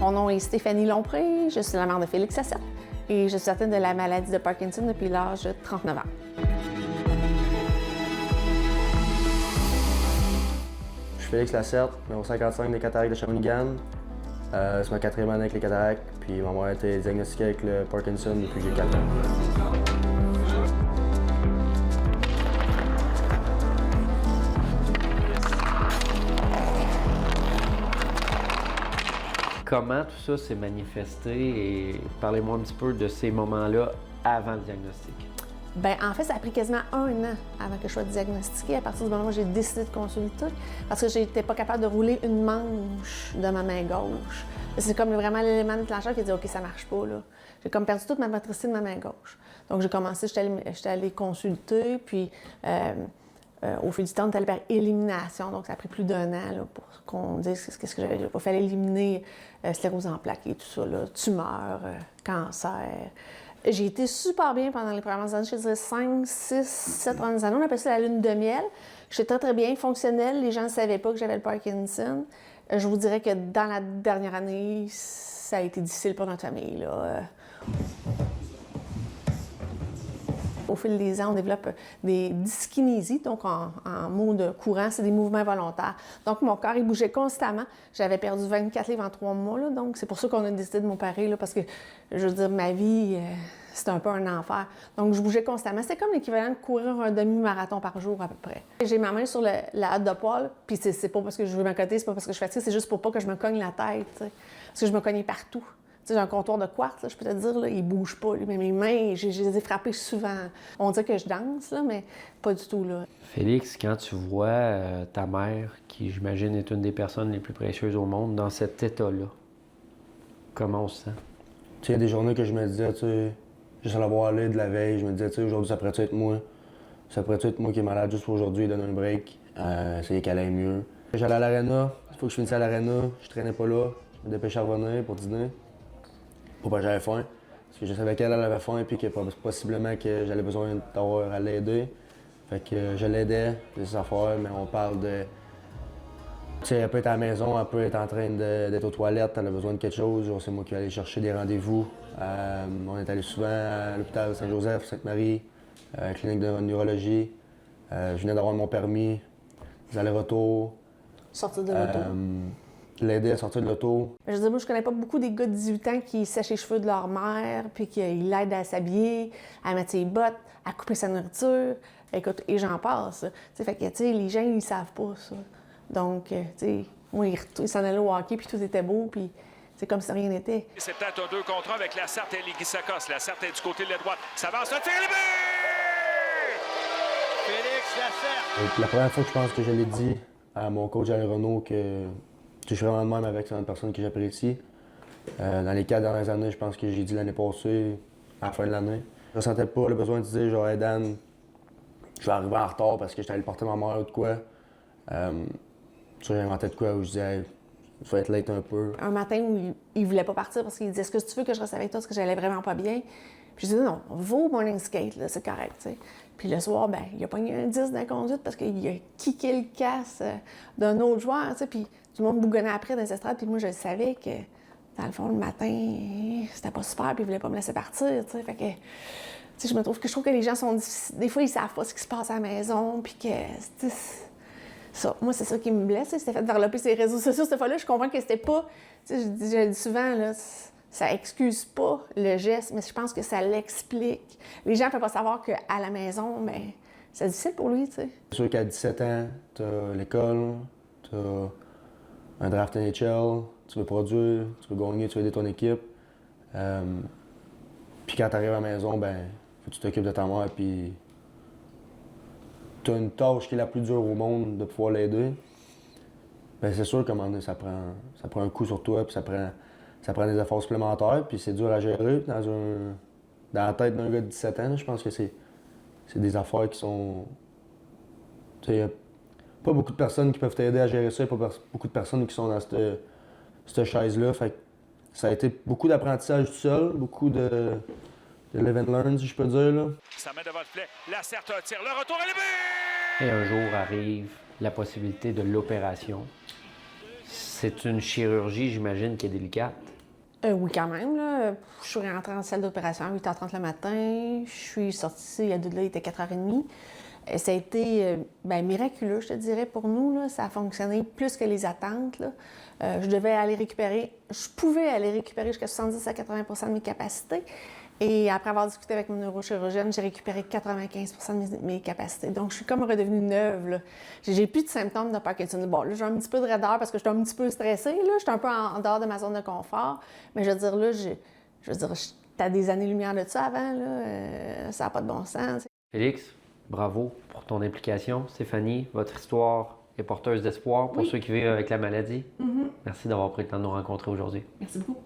Mon nom est Stéphanie Lompré, je suis la mère de Félix Lassette et je suis atteinte de la maladie de Parkinson depuis l'âge de 39 ans. Je suis Félix Lassette, numéro 55 des cataractes de Shawinigan. C'est ma 4e année avec les cataractes, puis ma mère a été diagnostiquée avec le Parkinson depuis que j'ai 4 ans. Comment tout ça s'est manifesté et parlez-moi un petit peu de ces moments-là avant le diagnostic. Bien, en fait, ça a pris quasiment 1 an avant que je sois diagnostiquée, à partir du moment où j'ai décidé de consulter, parce que j'étais pas capable de rouler une manche de ma main gauche. C'est comme vraiment l'élément déclencheur qui a dit « OK, ça marche pas, là ». J'ai comme perdu toute ma motricité de ma main gauche. Donc, j'ai commencé, j'étais allée consulter, puis au fil du temps, on est allé par élimination. Donc, ça a pris plus d'1 an là, pour qu'on dise qu'est-ce que j'avais. Il fallait éliminer sclérose en plaques et tout ça, là, tumeur, cancer. J'ai été super bien pendant les premières années, je dirais 5, 6, 7 premières années. On appelle ça la lune de miel. J'étais très, très bien fonctionnelle. Les gens ne savaient pas que j'avais le Parkinson. Je vous dirais que dans la dernière année, ça a été difficile pour notre famille, là. Au fil des ans, on développe des dyskinésies, donc en mots de courant, c'est des mouvements volontaires. Donc, mon corps, il bougeait constamment. J'avais perdu 24 livres en 3 mois, là, donc c'est pour ça qu'on a décidé de m'opérer, là, parce que, je veux dire, ma vie, c'était un peu un enfer. Donc, je bougeais constamment. C'était comme l'équivalent de courir un demi-marathon par jour, à peu près. J'ai ma main sur la hâte de poil, puis c'est pas parce que je veux m'accoter, c'est pas parce que je suis fatiguée, c'est juste pour pas que je me cogne la tête, t'sais. Parce que je me cognais partout. Tu sais, j'ai un comptoir de quartz, là, je peux te dire, là, il bouge pas. Mais mes mains, je les ai frappées souvent. On dit que je danse, là, mais pas du tout, là. Félix, quand tu vois ta mère, qui j'imagine est une des personnes les plus précieuses au monde, dans cet état-là, comment on se sent? Tu sais, il y a des journées que je me disais, tu sais, juste à la voir aller de la veille, je me disais, tu sais, aujourd'hui, ça pourrait être moi. Ça pourrait être moi qui est malade juste pour aujourd'hui, donner un break, essayer qu'elle aille mieux. J'allais à l'aréna, il faut que je finisse à l'aréna, je traînais pas là, je me dépêchais à revenir pour dîner. Pour pas que j'avais faim. Parce que je savais qu'elle avait faim et que possiblement que j'avais besoin d'avoir à l'aider. Fait que je l'aidais, ses affaires, mais on parle de. Tu sais, elle peut être à la maison, elle peut être en train d'être aux toilettes, elle a besoin de quelque chose. C'est moi qui vais aller chercher des rendez-vous. On est allé souvent à l'hôpital Saint-Joseph, Sainte-Marie, clinique de neurologie. Je venais d'avoir mon permis, des allers-retours. Sortir de l'auto. L'aider à sortir de l'auto. Je veux dire, moi, je connais pas beaucoup des gars de 18 ans qui sèchent les cheveux de leur mère, puis qu'ils l'aident à s'habiller, à mettre ses bottes, à couper sa nourriture. Écoute, et j'en passe. T'sais, fait que, tu sais, les gens, ils savent pas ça. Donc, tu sais, moi, ils s'en allaient au hockey, puis tout était beau, puis c'est comme si rien n'était. C'est peut-être un 2 contre 1 avec Lassette et Liguissakos. Lassette est du côté de la droite. Ça avance, le tir, le but! Félix Lassette! La première fois que je pense que je l'ai dit à mon coach Alain Renaud que je suis vraiment de même avec une personne que j'apprécie. Dans les 4 dernières années, je pense que j'ai dit l'année passée, à la fin de l'année. Je ressentais pas le besoin de dire genre hey Dan, je vais arriver en retard parce que j'étais allé porter ma mère ou de quoi. J'ai inventé de quoi où je disais hey, je vais être late un peu. Un matin où il voulait pas partir parce qu'il disait est-ce que tu veux que je reste avec toi parce que j'allais vraiment pas bien. Puis je disais non, va au morning skate, là, c'est correct, tu sais. Puis le soir, ben, il a pogné un 10 dans la conduite parce qu'il a kické le casse d'un autre joueur, tu sais. Puis tout le monde bougonnait après dans les estrades. Puis moi, je savais que, dans le fond, le matin, c'était pas super. Puis il voulait pas me laisser partir, tu sais. Fait que, tu sais, je trouve que les gens sont difficiles. Des fois, ils savent pas ce qui se passe à la maison. Puis que, tu sais, ça, moi, c'est ça qui me blesse. C'était fait développer ses réseaux sociaux cette fois-là. Je comprends que c'était pas, tu sais, je le dis souvent, là, ça excuse pas le geste, mais je pense que ça l'explique. Les gens ne peuvent pas savoir qu'à la maison, mais c'est difficile pour lui, tu sais. C'est sûr qu'à 17 ans, t'as l'école, t'as un draft NHL, tu veux produire, tu veux gagner, tu veux aider ton équipe. Puis quand t'arrives à la maison, ben, faut que tu t'occupes de ta mère, puis t'as une tâche qui est la plus dure au monde de pouvoir l'aider. Ben, c'est sûr qu'à un moment donné, ça prend un coup sur toi, puis ça prend des efforts supplémentaires, puis c'est dur à gérer dans la tête d'un gars de 17 ans. Je pense que c'est des affaires qui sont. Il n'y a pas beaucoup de personnes qui peuvent t'aider à gérer ça, il n'y a pas beaucoup de personnes qui sont dans cette chaise-là. Fait que ça a été beaucoup d'apprentissage tout seul, beaucoup de live and learn, si je peux dire. Là. Ça met devant le filet. Lassette un tir. Le retour et le but! Et un jour arrive la possibilité de l'opération. C'est une chirurgie, j'imagine, qui est délicate. Oui, quand même. Là. Je suis rentrée en salle d'opération à 8h30 le matin. Je suis sortie, à de là, il était 4h30. Ça a été miraculeux, je te dirais, pour nous. Là. Ça a fonctionné plus que les attentes. Là. Je pouvais aller récupérer jusqu'à 70 à 80 de mes capacités. Et après avoir discuté avec mon neurochirurgienne, j'ai récupéré 95 de mes capacités. Donc, je suis comme redevenue neuve. Là. J'ai plus de symptômes de Parkinson. Bon, là, j'ai un petit peu de raideur parce que je suis un petit peu stressée. Là. Je suis un peu en dehors de ma zone de confort. Mais je veux dire, là, t'as des années-lumière de ça avant. Là. Ça n'a pas de bon sens. Félix, bravo pour ton implication. Stéphanie, votre histoire est porteuse d'espoir pour ceux qui vivent avec la maladie. Merci d'avoir pris le temps de nous rencontrer aujourd'hui. Merci beaucoup.